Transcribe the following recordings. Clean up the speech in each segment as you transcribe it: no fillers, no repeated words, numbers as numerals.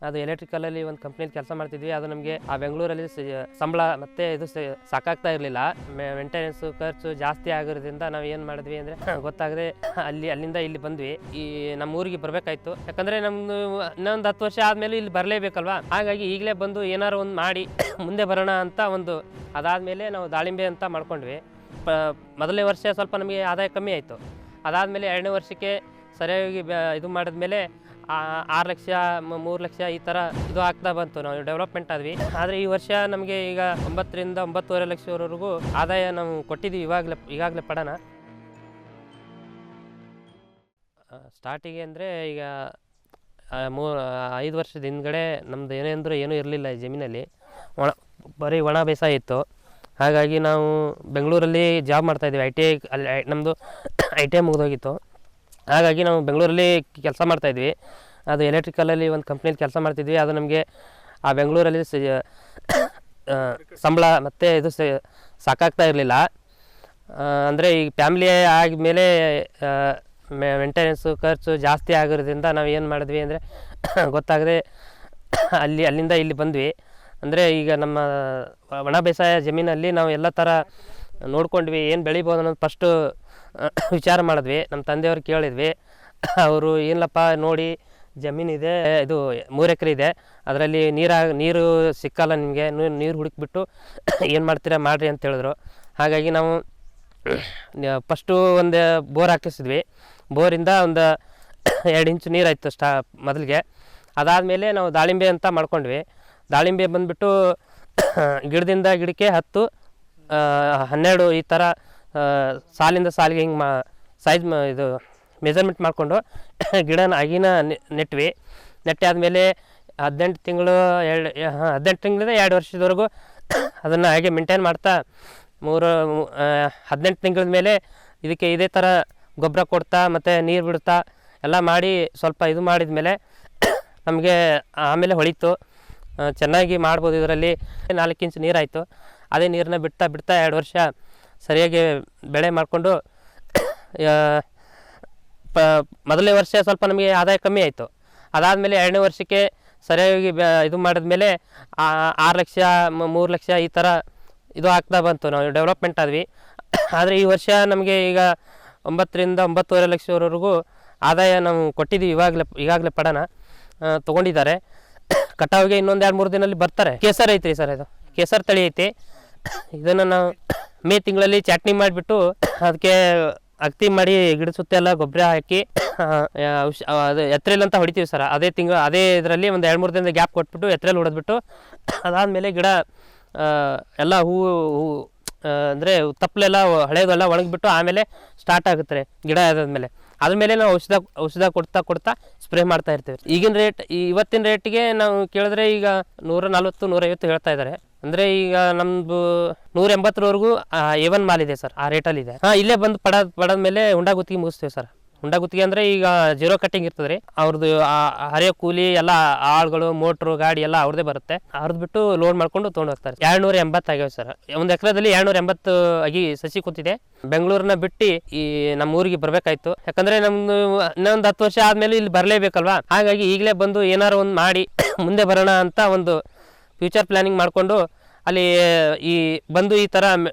ಅದು ಎಲೆಕ್ಟ್ರಿಕಲಲ್ಲಿ ಒಂದು ಕಂಪ್ನಿಲಿ ಕೆಲಸ ಮಾಡ್ತಿದ್ವಿ. ಅದು ನಮಗೆ ಆ ಬೆಂಗಳೂರಲ್ಲಿ ಸಂಬಳ ಮತ್ತು ಇದು ಸಾಕಾಗ್ತಾ ಇರಲಿಲ್ಲ. ಮೇಂಟೆನೆನ್ಸು ಖರ್ಚು ಜಾಸ್ತಿ ಆಗಿರೋದ್ರಿಂದ ನಾವು ಏನು ಮಾಡಿದ್ವಿ ಅಂದರೆ ಗೊತ್ತಾಗದೆ ಅಲ್ಲಿಂದ ಇಲ್ಲಿ ಬಂದ್ವಿ. ಈ ನಮ್ಮ ಊರಿಗೆ ಬರಬೇಕಾಯ್ತು. ಯಾಕಂದರೆ ನಮ್ಮದು ಇನ್ನೊಂದು 10 ವರ್ಷ ಆದಮೇಲೆ ಇಲ್ಲಿ ಬರಲೇಬೇಕಲ್ವಾ. ಹಾಗಾಗಿ ಈಗಲೇ ಬಂದು ಏನಾರು ಒಂದು ಮಾಡಿ ಮುಂದೆ ಬರೋಣ ಅಂತ ಒಂದು. ಅದಾದಮೇಲೆ ನಾವು ದಾಳಿಂಬೆ ಅಂತ ಮಾಡ್ಕೊಂಡ್ವಿ. ಮೊದಲನೇ ವರ್ಷ ಸ್ವಲ್ಪ ನಮಗೆ ಆದಾಯ ಕಮ್ಮಿ ಆಯಿತು. ಅದಾದಮೇಲೆ 2ನೇ ವರ್ಷಕ್ಕೆ ಸರಿಯಾಗಿ ಇದು ಮಾಡಿದ್ಮೇಲೆ 6 ಲಕ್ಷ 3 ಲಕ್ಷ ಈ ಥರ ಇದು ಆಗ್ತಾ ಬಂತು. ನಾವು ಡೆವಲಪ್ಮೆಂಟ್ ಆದ್ವಿ. ಆದರೆ ಈ ವರ್ಷ ನಮಗೆ ಈಗ 9 ರಿಂದ 9.5 ಲಕ್ಷವರೆಗೂ ಆದಾಯ ನಾವು ಕೊಟ್ಟಿದ್ದೀವಿ ಈಗಾಗಲೇ ಪಡೋಣ. ಸ್ಟಾರ್ಟಿಗೆ ಅಂದರೆ ಈಗ 5 ವರ್ಷದ ಹಿಂದ್ಗಡೆ ನಮ್ಮದು ಏನೆಂದರೂ ಏನೂ ಇರಲಿಲ್ಲ ಈ ಜಮೀನಲ್ಲಿ. ಬರೀ ಒಣ ಬೇಸಾಯ ಇತ್ತು. ಹಾಗಾಗಿ ನಾವು ಬೆಂಗಳೂರಲ್ಲಿ ಜಾಬ್ ಮಾಡ್ತಾಯಿದ್ವಿ. ITI ಅಲ್ಲಿ ನಮ್ಮದು ITI ಮುಗಿದೋಗಿತ್ತು. ಹಾಗಾಗಿ ನಾವು ಬೆಂಗಳೂರಲ್ಲಿ ಕೆಲಸ ಮಾಡ್ತಾಯಿದ್ವಿ. ಅದು ಎಲೆಕ್ಟ್ರಿಕಲಲ್ಲಿ ಒಂದು ಕಂಪ್ನಿಲಿ ಕೆಲಸ ಮಾಡ್ತಿದ್ವಿ. ಅದು ನಮಗೆ ಆ ಬೆಂಗಳೂರಲ್ಲಿ ಸಂಬಳ ಮತ್ತು ಇದು ಸಾಕಾಗ್ತಾ ಇರಲಿಲ್ಲ. ಅಂದರೆ ಈಗ ಫ್ಯಾಮಿಲಿ ಆಗಿದ್ಮೇಲೆ ಮೇಂಟೆನೆನ್ಸು ಖರ್ಚು ಜಾಸ್ತಿ ಆಗಿರೋದ್ರಿಂದ ನಾವು ಏನು ಮಾಡಿದ್ವಿ ಅಂದರೆ ಗೊತ್ತಾಗದೆ ಅಲ್ಲಿಂದ ಇಲ್ಲಿ ಬಂದ್ವಿ. ಅಂದರೆ ಈಗ ನಮ್ಮ ಒಣ ಬೇಸಾಯ ಜಮೀನಲ್ಲಿ ನಾವು ಎಲ್ಲ ಥರ ನೋಡ್ಕೊಂಡ್ವಿ. ಏನು ಬೆಳಿಬೋದು ಅನ್ನೋದು ಫಸ್ಟು ವಿಚಾರ ಮಾಡಿದ್ವಿ. ನಮ್ಮ ತಂದೆಯವ್ರು ಕೇಳಿದ್ವಿ. ಅವರು ಏನಪ್ಪ ನೋಡಿ ಜಮೀನಿದೆ, ಇದು 3 ಎಕರೆ ಇದೆ, ಅದರಲ್ಲಿ ನೀರು ಸಿಕ್ಕಲ್ಲ ನಿಮಗೆ, ನೀರು ಹುಡುಕ್ಬಿಟ್ಟು ಏನು ಮಾಡ್ತೀರಾ ಮಾಡಿರಿ ಅಂತ ಹೇಳಿದ್ರು. ಹಾಗಾಗಿ ನಾವು ಫಸ್ಟು ಒಂದು ಬೋರ್ ಹಾಕಿಸಿದ್ವಿ. ಬೋರಿಂದ ಒಂದು 2 ಇಂಚು ನೀರಾಯಿತು ಮೊದಲಿಗೆ. ಅದಾದಮೇಲೆ ನಾವು ದಾಳಿಂಬೆ ಅಂತ ಮಾಡ್ಕೊಂಡ್ವಿ. ದಾಳಿಂಬೆ ಬಂದುಬಿಟ್ಟು ಗಿಡದಿಂದ ಗಿಡಕ್ಕೆ 10, 12 ಈ ಥರ ಸಾಲಿಂದ ಸಾಲಿಗೆ ಹಿಂಗೆ ಸೈಜ್ ಇದು ಮೆಜರ್ಮೆಂಟ್ ಮಾಡಿಕೊಂಡು ಗಿಡನ ನೆಟ್ವಿ. ನೆಟ್ಟಾದಮೇಲೆ 18 ತಿಂಗಳು 18 ತಿಂಗಳಿಂದ 2 ವರ್ಷದವರೆಗೂ ಅದನ್ನು ಹಾಗೆ ಮೇಂಟೈನ್ ಮಾಡ್ತಾ 18 ತಿಂಗಳ ಮೇಲೆ ಇದಕ್ಕೆ ಇದೇ ಥರ ಗೊಬ್ಬರ ಕೊಡ್ತಾ ಮತ್ತು ನೀರು ಬಿಡ್ತಾ ಎಲ್ಲ ಮಾಡಿ ಸ್ವಲ್ಪ ಇದು ಮಾಡಿದ ಮೇಲೆ ನಮಗೆ ಆಮೇಲೆ ಹೊಳಿತು. ಚೆನ್ನಾಗಿ ಮಾಡ್ಬೋದು. ಇದರಲ್ಲಿ 4 ಇಂಚು ನೀರಾಯಿತು. ಅದೇ ನೀರನ್ನ ಬಿಡ್ತಾ 2 ವರ್ಷ ಸರಿಯಾಗಿ ಬೆಳೆ ಮಾಡಿಕೊಂಡು ಮೊದಲನೇ ವರ್ಷ ಸ್ವಲ್ಪ ನಮಗೆ ಆದಾಯ ಕಮ್ಮಿ ಆಯಿತು. ಅದಾದಮೇಲೆ 2ನೇ ವರ್ಷಕ್ಕೆ ಸರಿಯಾಗಿ ಇದು ಮಾಡಿದ್ಮೇಲೆ 6 ಲಕ್ಷ 3 ಲಕ್ಷ ಈ ಥರ ಇದು ಆಗ್ತಾ ಬಂತು. ನಾವು ಡೆವಲಪ್ಮೆಂಟ್ ಆದ್ವಿ. ಆದರೆ ಈ ವರ್ಷ ನಮಗೆ ಈಗ 9 ರಿಂದ 9.5 ಲಕ್ಷವರೆಗೂ ಆದಾಯ ನಾವು ಕೊಟ್ಟಿದ್ದೀವಿ. ಈಗಾಗಲೇ ಪಡೋಣ ತೊಗೊಂಡಿದ್ದಾರೆ. ಕಟಾವಿಗೆ ಇನ್ನೊಂದು 2-3 ದಿನದಲ್ಲಿ ಬರ್ತಾರೆ. ಕೇಸರ್ ಐತ್ರಿ ಸರ್, ಇದು ಕೇಸರ್ ತಳಿ ಐತಿ. ಇದನ್ನು ನಾವು ಮೇ ತಿಂಗಳಲ್ಲಿ ಚಟ್ನಿ ಮಾಡಿಬಿಟ್ಟು ಅದಕ್ಕೆ ಅಗತಿ ಮಾಡಿ ಗಿಡ ಸುತ್ತೆಲ್ಲ ಗೊಬ್ಬರ ಹಾಕಿ ಅದು ಎತ್ರೆಲ್ ಅಂತ ಹೊಡಿತೀವಿ ಸರ್. ಅದೇ ಇದರಲ್ಲಿ ಒಂದು 2-3 ದಿನದ ಗ್ಯಾಪ್ ಕೊಟ್ಬಿಟ್ಟು ಎತ್ರೆಲ್ ಹೊಡೆದ್ಬಿಟ್ಟು ಅದಾದಮೇಲೆ ಗಿಡ ಎಲ್ಲ ಹೂವು ಅಂದರೆ ತಪ್ಪಲೆಲ್ಲ ಹಳೇದೆಲ್ಲ ಒಣಗಿಬಿಟ್ಟು ಆಮೇಲೆ ಸ್ಟಾರ್ಟ್ ಆಗುತ್ತೆ ಗಿಡ ಆದಮೇಲೆ. ಅದ್ಮೇಲೆ ನಾವು ಔಷಧ ಕೊಡ್ತಾ ಸ್ಪ್ರೇ ಮಾಡ್ತಾ ಇರ್ತೀವಿ. ಈಗಿನ ರೇಟ್, ಇವತ್ತಿನ ರೇಟಿಗೆ ನಾವು ಕೇಳಿದ್ರೆ ಈಗ 140-150 ಹೇಳ್ತಾ ಇದ್ದಾರೆ. ಅಂದರೆ ಈಗ ನಮ್ಮದು 180ವರೆಗೂ A1 ಮಾಲ್ ಇದೆ ಸರ್, ಆ ರೇಟಲ್ಲಿ ಇದೆ. ಇಲ್ಲೇ ಬಂದು ಪಡದ್ಮೇಲೆ ಹುಂಡ ಗುತ್ತಿಗೆ ಮುಗಿಸ್ತೀವಿ ಸರ್. ಹುಂಡ ಗುತ್ತಿಗೆ ಅಂದರೆ ಈಗ 0 ಕಟ್ಟಿಂಗ್ ಇರ್ತದೆ ರೀ. ಅವ್ರದ್ದು ಹರಿಯೋ ಕೂಲಿ ಎಲ್ಲ, ಆಳುಗಳು, ಮೋಟ್ರು, ಗಾಡಿ ಎಲ್ಲ ಅವ್ರದ್ದೇ ಬರುತ್ತೆ. ಅವ್ರದ್ದು ಬಿಟ್ಟು ಲೋಡ್ ಮಾಡ್ಕೊಂಡು ತೊಗೊಂಡು ಹೋಗ್ತಾರೆ. 280 ಆಗ್ಯಾವ ಸರ್. ಒಂದು ಎಕರೆದಲ್ಲಿ 280 ಆಗಿ ಸಸಿ ಕೂತಿದೆ. ಬೆಂಗಳೂರನ್ನ ಬಿಟ್ಟು ಈ ನಮ್ಮ ಊರಿಗೆ ಬರಬೇಕಾಯ್ತು. ಯಾಕಂದರೆ ನಮ್ಮದು ಇನ್ನೊಂದು 10 ವರ್ಷ ಆದಮೇಲೆ ಇಲ್ಲಿ ಬರಲೇಬೇಕಲ್ವಾ. ಹಾಗಾಗಿ ಈಗಲೇ ಬಂದು ಏನಾರು ಒಂದು ಮಾಡಿ ಮುಂದೆ ಬರೋಣ ಅಂತ ಒಂದು ಫ್ಯೂಚರ್ ಪ್ಲ್ಯಾನಿಂಗ್ ಮಾಡಿಕೊಂಡು ಅಲ್ಲಿ ಬಂದು ಈ ಥರ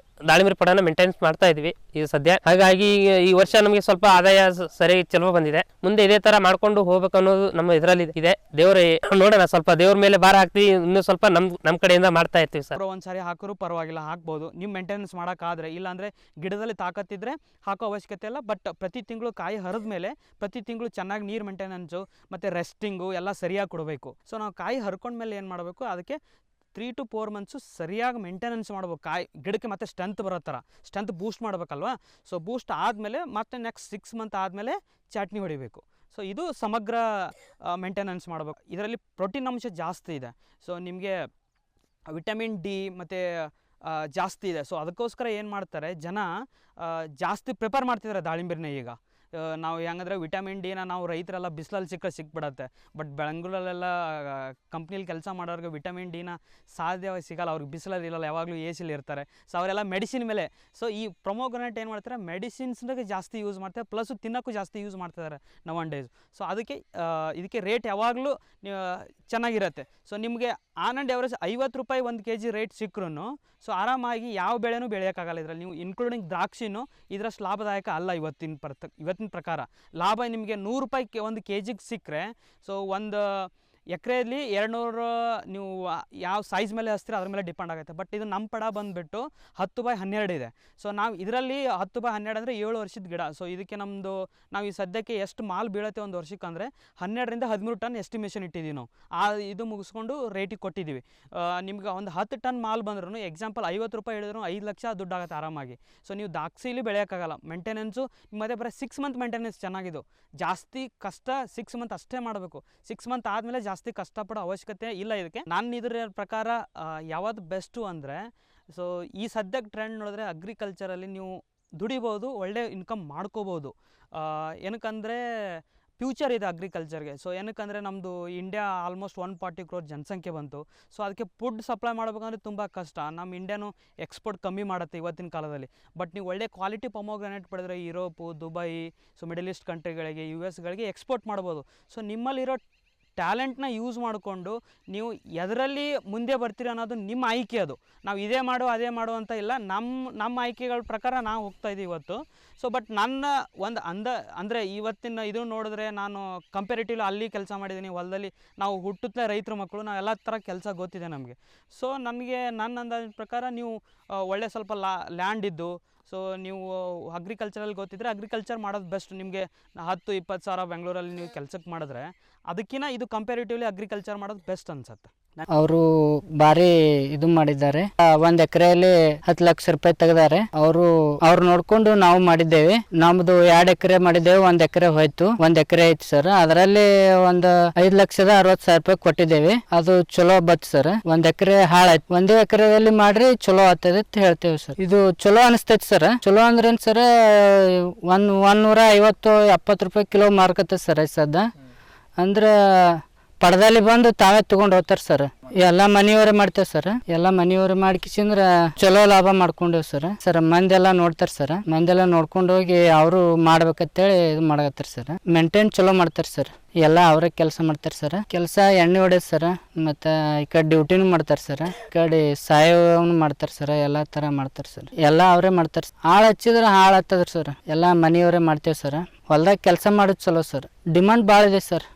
ದಾಳಿಂಬೆ ಪಡನ ಮೇಂಟೆನೆನ್ಸ್ ಮಾಡ್ತಾ ಇದ್ವಿ ಈಗ ಸದ್ಯ. ಹಾಗಾಗಿ ಈ ವರ್ಷ ನಮಗೆ ಸ್ವಲ್ಪ ಆದಾಯ ಸರಿ ಚಲೋ ಬಂದಿದೆ. ಮುಂದೆ ಇದೇ ಥರ ಮಾಡ್ಕೊಂಡು ಹೋಗ್ಬೇಕು ಅನ್ನೋದು ನಮ್ಮ ಇದರಲ್ಲಿ ಇದೆ. ದೇವ್ರ ನೋಡೋಣ, ಸ್ವಲ್ಪ ದೇವ್ರ ಮೇಲೆ ಭಾರ ಹಾಕ್ತೀವಿ. ಇನ್ನೂ ಸ್ವಲ್ಪ ನಮ್ಮ ಕಡೆಯಿಂದ ಮಾಡ್ತಾ ಇರ್ತೀವಿ ಸರ್. ಒಂದ್ಸಾರಿ ಹಾಕೋರು ಪರವಾಗಿಲ್ಲ, ಹಾಕ್ಬೋದು. ನೀವು ಮೇಂಟೆನೆನ್ಸ್ ಮಾಡೋಕ್ಕಾದ್ರೆ, ಇಲ್ಲಾಂದರೆ ಗಿಡದಲ್ಲಿ ತಾಕತ್ತಿದ್ರೆ ಹಾಕೋ ಅವಶ್ಯಕತೆ ಇಲ್ಲ. ಬಟ್ ಪ್ರತಿ ತಿಂಗಳು ಕಾಯಿ ಹರಿದ ಮೇಲೆ ಪ್ರತಿ ತಿಂಗಳು ಚೆನ್ನಾಗಿ ನೀರು ಮೇಂಟೆನೆನ್ಸು ಮತ್ತು ರೆಸ್ಟಿಂಗು ಎಲ್ಲ ಸರಿಯಾಗಿ ಕೊಡಬೇಕು. ಸೊ ನಾವು ಕಾಯಿ ಹರ್ಕೊಂಡ್ಮೇಲೆ ಏನು ಮಾಡಬೇಕು, ಅದಕ್ಕೆ 3 to 4 ಮಂತ್ಸು ಸರಿಯಾಗಿ ಮೇಂಟೆನೆನ್ಸ್ ಮಾಡ್ಬೇಕು. ಕಾಯಿ ಗಿಡಕ್ಕೆ ಮತ್ತೆ ಸ್ಟ್ರೆಂತ್ ಬರೋ ಥರ ಸ್ಟ್ರೆಂತ್ ಬೂಸ್ಟ್ ಮಾಡಬೇಕಲ್ವ. ಸೊ ಬೂಸ್ಟ್ ಆದಮೇಲೆ ಮತ್ತೆ ನೆಕ್ಸ್ಟ್ 6 ಮಂತ್ ಆದಮೇಲೆ ಚಟ್ನಿ ಹೊಡಿಬೇಕು. ಸೊ ಇದು ಸಮಗ್ರ ಮೇಂಟೆನೆನ್ಸ್ ಮಾಡಬೇಕು. ಇದರಲ್ಲಿ ಪ್ರೋಟೀನ್ ಅಂಶ ಜಾಸ್ತಿ ಇದೆ. ಸೊ ನಿಮಗೆ ವಿಟಮಿನ್ ಡಿ ಮತ್ತು ಜಾಸ್ತಿ ಇದೆ. ಸೊ ಅದಕ್ಕೋಸ್ಕರ ಏನು ಮಾಡ್ತಾರೆ ಜನ, ಜಾಸ್ತಿ ಪ್ರಿಪೇರ್ ಮಾಡ್ತಿದ್ದಾರೆ ದಾಳಿಂಬೆನ. ಈಗ ನಾವು ಹೆಂಗಂದ್ರೆ ವಿಟಮಿನ್ ಡಿನ ನಾವು ರೈತರೆಲ್ಲ ಬಿಸಿಲಲ್ಲಿ ಸಿಕ್ಬಿಡತ್ತೆ. ಬಟ್ ಬೆಂಗಳೂರಲ್ಲೆಲ್ಲ ಕಂಪ್ನಿಲಿ ಕೆಲಸ ಮಾಡೋರಿಗೆ ವಿಟಮಿನ್ ಡಿನ ಸಾಧ್ಯವಾಗಿ ಸಿಗಲ್ಲ, ಅವ್ರಿಗೆ ಬಿಸಿಲಲ್ಲಿ ಇರಲ್ಲ, ಯಾವಾಗಲೂ ಎ ಸಿಲಿ ಇರ್ತಾರೆ. ಸೊ ಅವರೆಲ್ಲ ಮೆಡಿಸಿನ್ ಮೇಲೆ. ಸೊ ಈ ಪ್ರೊಮೋಗ್ರಾನೇಟ್ ಏನು ಮಾಡ್ತಾರೆ, ಮೆಡಿಸಿನ್ಸ್ನಾಗೆ ಜಾಸ್ತಿ ಯೂಸ್ ಮಾಡ್ತಾರೆ, ಪ್ಲಸ್ ತಿನ್ನೋಕ್ಕೂ ಜಾಸ್ತಿ ಯೂಸ್ ಮಾಡ್ತಿದ್ದಾರೆ ನವ್ ಆನ್ ಡೇಸ್. ಸೊ ಇದಕ್ಕೆ ರೇಟ್ ಯಾವಾಗಲೂ ಚೆನ್ನಾಗಿರುತ್ತೆ. ಸೊ ನಿಮಗೆ ಆನ್ ಆ್ಯಂಡ್ ಎವರೇಜ್ 50 ರೂಪಾಯಿ 1 kg ರೇಟ್ ಸಿಕ್ಕರೂ ಸೊ ಆರಾಮಾಗಿ ಯಾವ ಬೆಳೆನೂ ಬೆಳೆಯೋಕ್ಕಾಗಲ್ಲ ಇದರಲ್ಲಿ. ನೀವು ಇನ್ಕ್ಲೂಡಿಂಗ್ ದ್ರಾಕ್ಷಿನೂ ಇದರಷ್ಟು ಲಾಭದಾಯಕ ಅಲ್ಲ ಇವತ್ತಿನ ಪ್ರಕಾರ. ಲಾಭ ನಿಮಗೆ 100 ರೂಪಾಯಿ 1 kg ಸಿಕ್ಕರೆ, ಸೊ ಒಂದು ಎಕರೆಯಲ್ಲಿ 200 ನೀವು ಯಾವ ಸೈಜ್ ಮೇಲೆ ಹಚ್ತೀರ ಅದ್ರ ಮೇಲೆ ಡಿಪೆಂಡ್ ಆಗುತ್ತೆ. ಬಟ್ ಇದು ನಮ್ಮ ಪಡ ಬಂದುಬಿಟ್ಟು 10/12 ಇದೆ. ಸೊ ನಾವು ಇದರಲ್ಲಿ 10/12 ಅಂದರೆ 7 ವರ್ಷದ ಗಿಡ. ಸೊ ಇದಕ್ಕೆ ನಾವು ಈ ಸದ್ಯಕ್ಕೆ ಎಷ್ಟು ಮಾಲ್ ಬೀಳುತ್ತೆ ಒಂದು ವರ್ಷಕ್ಕೆ ಅಂದರೆ 12ರಿಂದ 13 ಟನ್ ಎಸ್ಟಿಮೇಷನ್ ಇಟ್ಟಿದ್ದೀವಿ ನಾವು. ಇದು ಮುಗಿಸ್ಕೊಂಡು ರೇಟಿಗೆ ಕೊಟ್ಟಿದ್ದೀವಿ. ನಿಮ್ಗೆ ಒಂದು 10 ಟನ್ ಮಾಲ್ ಬಂದ್ರೂ ಎಕ್ಸಾಂಪಲ್ 50 ರೂಪಾಯಿ ಹೇಳಿದ್ರು 5 ಲಕ್ಷ ದುಡ್ಡು ಆಗುತ್ತೆ ಆರಾಮಾಗಿ. ಸೊ ನೀವು ದಾಕ್ಷಿಲಿ ಬೆಳೆಯೋಕ್ಕಾಗಲ್ಲ. ಮೇಂಟೆನೆನ್ಸು ಮತ್ತೆ ಬರೀ 6 ಮಂತ್ ಮೇಂಟೆನೆನ್ಸ್ ಚೆನ್ನಾಗಿದ್ದು, ಜಾಸ್ತಿ ಕಷ್ಟ 6 ಮಂತ್ ಅಷ್ಟೇ ಮಾಡಬೇಕು. 6 ಮಂತ್ ಆದಮೇಲೆ ಜಾಸ್ತಿ ಕಷ್ಟಪಡೋ ಅವಶ್ಯಕತೆ ಇಲ್ಲ ಇದಕ್ಕೆ. ನಾನು ಇದರ ಪ್ರಕಾರ ಯಾವುದು ಬೆಸ್ಟು ಅಂದರೆ, ಸೊ ಈ ಸದ್ಯಕ್ಕೆ ಟ್ರೆಂಡ್ ನೋಡಿದ್ರೆ ಅಗ್ರಿಕಲ್ಚರಲ್ಲಿ ನೀವು ದುಡಿಬೋದು, ಒಳ್ಳೆ ಇನ್ಕಮ್ ಮಾಡ್ಕೋಬೋದು. ಏನಕ್ಕಂದರೆ ಫ್ಯೂಚರ್ ಇದೆ ಅಗ್ರಿಕಲ್ಚರ್ಗೆ. ಸೊ ಏನಕ್ಕಂದರೆ ನಮ್ಮದು ಇಂಡಿಯಾ ಆಲ್ಮೋಸ್ಟ್ 140 crore ಜನಸಂಖ್ಯೆ ಬಂತು. ಸೊ ಅದಕ್ಕೆ ಫುಡ್ ಸಪ್ಲೈ ಮಾಡಬೇಕಂದ್ರೆ ತುಂಬ ಕಷ್ಟ. ನಮ್ಮ ಇಂಡಿಯಾನು ಎಕ್ಸ್ಪೋರ್ಟ್ ಕಮ್ಮಿ ಮಾಡುತ್ತೆ ಇವತ್ತಿನ ಕಾಲದಲ್ಲಿ. ಬಟ್ ನೀವು ಒಳ್ಳೆ ಕ್ವಾಲಿಟಿ ಪೊಮೊಗ್ರಾನೇಟ್ ಪಡೆದ್ರೆ Europe, Dubai, so middle east ಕಂಟ್ರಿಗಳಿಗೆ, US ಗಳಿಗೆ ಎಕ್ಸ್ಪೋರ್ಟ್ ಮಾಡ್ಬೋದು. ಸೊ ನಿಮ್ಮಲ್ಲಿರೋ ಟ್ಯಾಲೆಂಟ್ನ ಯೂಸ್ ಮಾಡಿಕೊಂಡು ನೀವು ಎದರಲ್ಲಿ ಮುಂದೆ ಬರ್ತೀರ ಅನ್ನೋದು ನಿಮ್ಮ ಆಯ್ಕೆ. ಅದು ನಾವು ಇದೇ ಮಾಡು ಅದೇ ಮಾಡು ಅಂತ ಇಲ್ಲ, ನಮ್ಮ ಆಯ್ಕೆಗಳ ಪ್ರಕಾರ ನಾವು ಹೋಗ್ತಾಯಿದ್ದೀವಿ ಇವತ್ತು. ಸೊ ಬಟ್ ನನ್ನ ಒಂದು ಅಂದರೆ ಇವತ್ತಿನ ಇದು ನೋಡಿದ್ರೆ ನಾನು ಕಂಪೇರಿಟಿವ್ಲಿ ಅಲ್ಲಿ ಕೆಲಸ ಮಾಡಿದ್ದೀನಿ ಹೊಲದಲ್ಲಿ. ನಾವು ಹುಟ್ಟುತ್ತಲೇ ರೈತರ ಮಕ್ಕಳು, ನಾವು ಎಲ್ಲ ಥರ ಕೆಲಸ ಗೊತ್ತಿದೆ ನಮಗೆ. ಸೊ ನನ್ನ ಅಂದಾಜಿನ ಪ್ರಕಾರ ನೀವು ಒಳ್ಳೆ ಸ್ವಲ್ಪ ಲ್ಯಾಂಡ್ ಇದ್ದು, ಸೊ ನೀವು ಅಗ್ರಿಕಲ್ಚರಲ್ಲಿ ಗೊತ್ತಿದ್ದರೆ ಅಗ್ರಿಕಲ್ಚರ್ ಮಾಡೋದು ಬೆಸ್ಟ್. ನಿಮಗೆ 10-20 ಸಾವಿರ ಬೆಂಗಳೂರಲ್ಲಿ ನೀವು ಕೆಲಸಕ್ಕೆ ಮಾಡಿದ್ರೆ ಅದಕ್ಕಿಂತ ಇದು ಕಂಪೇರಿಟಿವ್ಲಿ ಅಗ್ರಿಕಲ್ಚರ್ ಮಾಡೋದು ಬೆಸ್ಟ್ ಅನ್ಸುತ್ತೆ. ಅವರು ಭಾರಿ ಇದು ಮಾಡಿದ್ದಾರೆ. 1 ಎಕರೆಯಲ್ಲಿ 10 ಲಕ್ಷ ರೂಪಾಯಿ ತೆಗೆದಾರೆ. ಅವ್ರು ನೋಡ್ಕೊಂಡು ನಾವು ಮಾಡಿದ್ದೇವೆ. ನಮ್ದು 2 ಎಕರೆ ಮಾಡಿದ್ದೇವೆ, 1 ಎಕರೆ ಹೋಯ್ತು, 1 ಎಕರೆ ಐತಿ ಸರ್. ಅದರಲ್ಲಿ ಒಂದು 5,60,000 ರೂಪಾಯಿ ಕೊಟ್ಟಿದ್ದೇವೆ. ಅದು ಚಲೋ ಬತ್ ಸರ್. 1 ಎಕರೆ ಹಾಳಾಯ್ತು. 1 ಎಕರೆದಲ್ಲಿ ಮಾಡ್ರಿ ಚಲೋ ಆಗ್ತದೆ ಅಂತ ಹೇಳ್ತೇವೆ ಸರ್. ಇದು ಚಲೋ ಅನಿಸ್ತೈತಿ ಸರ್. ಚಲೋ ಅಂದ್ರೇನು ಸರ್, 150-70 ರೂಪಾಯಿ ಕಿಲೋ ಮಾರ್ಕತ್ತೆ ಸರ್. ಸದ್ದ ಅಂದ್ರೆ ಪಡದಲ್ಲಿ ಬಂದು ತಾವೇ ತಗೊಂಡು ಹೋಗ್ತಾರೆ ಸರ್. ಎಲ್ಲ ಮನೆಯವರೇ ಮಾಡ್ತೇವೆ ಸರ್. ಎಲ್ಲ ಮನೆಯವರೇ ಮಾಡ್ಕಿಸಿಂದ್ರ ಚಲೋ ಲಾಭ ಮಾಡ್ಕೊಂಡೇವ್ ಸರ್. ಮಂದೆಲ್ಲ ನೋಡ್ತಾರೆ ಸರ್. ಮಂದೆಲ್ಲ ನೋಡ್ಕೊಂಡು ಹೋಗಿ ಅವರು ಮಾಡ್ಬೇಕಂತೇಳಿ ಇದು ಮಾಡಕತ್ತಾರೆ ಸರ್. ಮೇಂಟೈನ್ ಚಲೋ ಮಾಡ್ತಾರೆ ಸರ್. ಎಲ್ಲ ಅವರೇ ಕೆಲಸ ಮಾಡ್ತಾರೆ ಸರ್. ಕೆಲಸ ಎಣ್ಣೆ ಹೊಡೆಯೋದು ಸರ್, ಮತ್ತು ಈ ಕಡೆ ಡ್ಯೂಟಿನೂ ಮಾಡ್ತಾರೆ ಸರ್, ಈ ಕಡೆ ಸಾಯವನು ಮಾಡ್ತಾರೆ ಸರ್. ಎಲ್ಲ ಥರ ಮಾಡ್ತಾರೆ ಸರ್. ಎಲ್ಲ ಅವರೇ ಮಾಡ್ತಾರೆ. ಹಾಳು ಹಚ್ಚಿದ್ರೆ ಹಾಳು ಹತ್ತದ್ರಿ ಸರ್. ಎಲ್ಲ ಮನೆಯವರೇ ಮಾಡ್ತೇವೆ ಸರ್. ಹೊಲ್ದಾಗ ಕೆಲಸ ಮಾಡೋದು ಚಲೋ ಸರ್. ಡಿಮಾಂಡ್ ಭಾಳ ಇದೆ ಸರ್.